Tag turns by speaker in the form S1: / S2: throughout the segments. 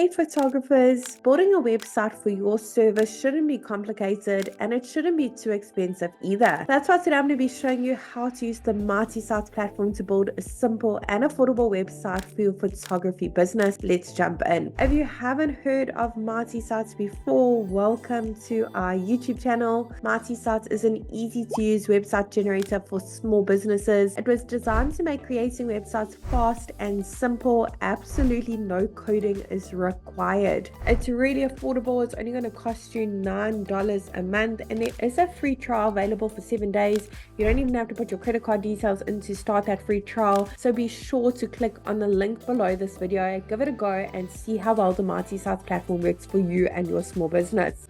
S1: Hey photographers, building a website for your service shouldn't be complicated and it shouldn't be too expensive either. That's why today I'm going to be showing you how to use the Marty Sites platform to build a simple and affordable website for your photography business. Let's jump in. If you haven't heard of Marty Sites before, welcome to our YouTube channel. Marty Sites is an easy to use website generator for small businesses. It was designed to make creating websites fast and simple. Absolutely no coding is required. It's really affordable. It's only going to cost you $9 a month, and there is a free trial available for 7 days. You don't even have to put your credit card details in to start that free trial, so be sure to click on the link below this video, give it a go, and see how well the Marty Sites platform works for you and your small business.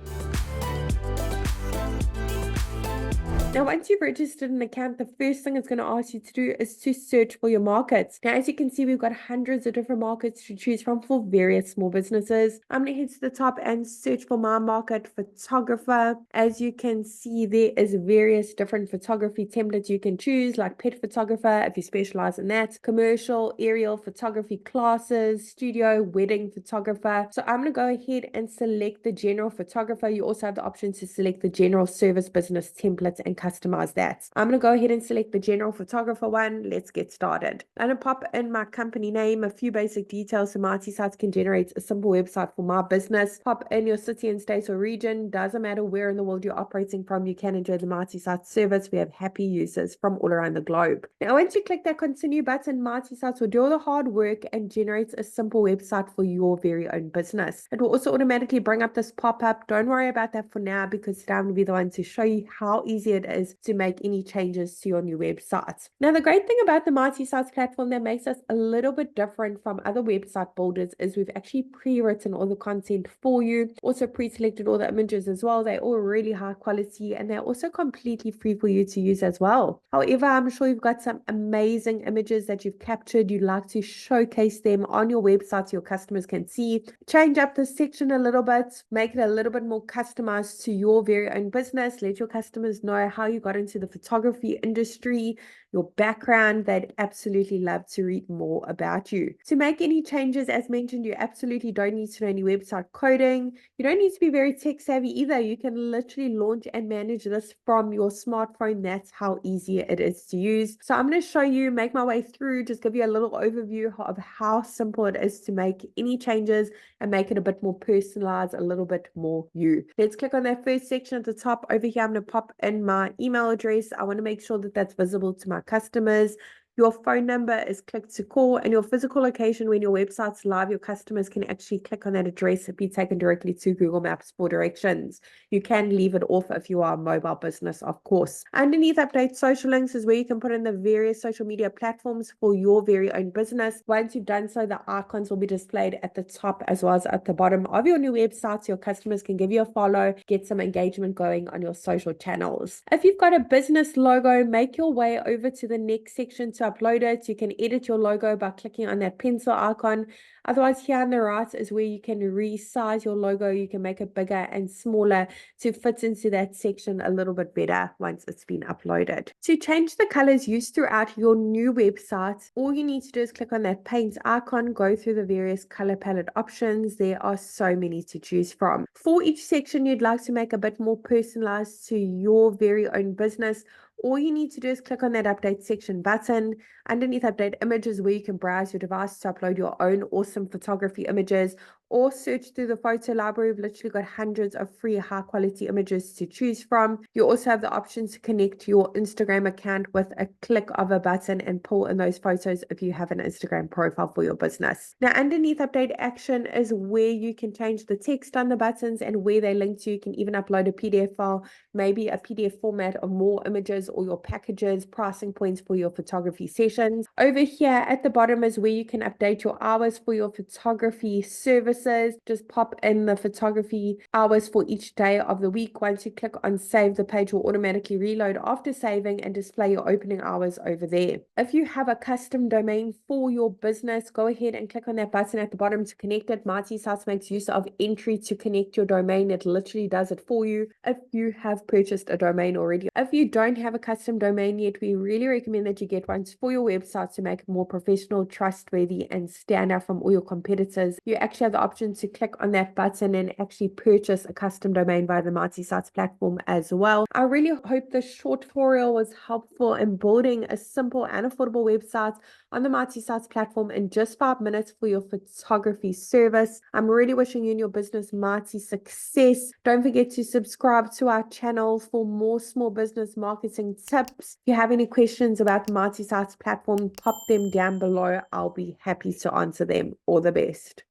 S1: Now, once you've registered an account, the first thing it's going to ask you to do is to search for your markets. Now, as you can see, we've got hundreds of different markets to choose from for various small businesses. I'm going to head to the top and search for my market, photographer. As you can see, there is various different photography templates you can choose, like pet photographer, if you specialize in that, commercial, aerial photography classes, studio, wedding photographer. So I'm going to go ahead and select the general photographer. You also have the option to select the general service business templates and customize that. I'm going to go ahead and select the general photographer one. Let's get started. I'm going to pop in my company name, a few basic details so Marty Sites can generate a simple website for my business. Pop in your city and state or region. Doesn't matter where in the world you're operating from, you can enjoy the Marty Sites service. We have happy users from all around the globe. Now, once you click that continue button, Marty Sites will do all the hard work and generate a simple website for your very own business. It will also automatically bring up this pop-up. Don't worry about that for now, because today I'm going to be the one to show you how easy it is to make any changes to your new website. Now, the great thing about the Marty Sites platform that makes us a little bit different from other website builders is we've actually pre-written all the content for you, also pre-selected all the images as well. They're all really high quality and they're also completely free for you to use as well. However, I'm sure you've got some amazing images that you've captured. You'd like to showcase them on your website so your customers can see. Change up this section a little bit, make it a little bit more customized to your very own business. Let your customers know how you got into the photography industry, your background. They'd absolutely love to read more about you. To make any changes, as mentioned, you absolutely don't need to know any website coding. You don't need to be very tech savvy either. You can literally launch and manage this from your smartphone. That's how easy it is to use. So I'm going to show you, make my way through, just give you a little overview of how simple it is to make any changes and make it a bit more personalized, a little bit more you. Let's click on that first section at the top. Over here, I'm going to pop in my email address. I want to make sure that that's visible to my customers. Your phone number is click to call, and your physical location when your website's live, your customers can actually click on that address and be taken directly to Google Maps for directions. You can leave it off if you are a mobile business, of course. Underneath update social links is where you can put in the various social media platforms for your very own business. Once you've done so, the icons will be displayed at the top as well as at the bottom of your new website, so your customers can give you a follow, get some engagement going on your social channels. If you've got a business logo, make your way over to the next section to upload it. You can edit your logo by clicking on that pencil icon. Otherwise, here on the right is where you can resize your logo. You can make it bigger and smaller to fit into that section a little bit better once it's been uploaded. To change the colors used throughout your new website, all you need to do is click on that paint icon, go through the various color palette options. There are so many to choose from. For each section you'd like to make a bit more personalized to your very own business, all you need to do is click on that update section button. Underneath update images, where you can browse your device to upload your own awesome photography images, or search through the photo library. We've literally got hundreds of free high quality images to choose from. You also have the option to connect your Instagram account with a click of a button and pull in those photos if you have an Instagram profile for your business. Now, underneath update action is where you can change the text on the buttons and where they link to. You can even upload a PDF file, maybe a PDF format of more images or your packages, pricing points for your photography sessions. Over here at the bottom is where you can update your hours for your photography services. Just pop in the photography hours for each day of the week. Once you click on save, the page will automatically reload after saving and display your opening hours over there. If you have a custom domain for your business, go ahead and click on that button at the bottom to connect it. Marty Sites makes use of Entry to connect your domain. It literally does it for you if you have purchased a domain already. If you don't have a custom domain yet, we really recommend that you get one for your website to make it more professional, trustworthy, and stand out from all your competitors. You actually have the option to click on that button and actually purchase a custom domain via the Mighty Sites platform as well. I really hope this short tutorial was helpful in building a simple and affordable website on the Mighty Sites platform in just 5 minutes for your photography service. I'm really wishing you and your business mighty success. Don't forget to subscribe to our channel for more small business marketing tips. If you have any questions about the Mighty Sites platform, pop them down below. I'll be happy to answer them. All the best.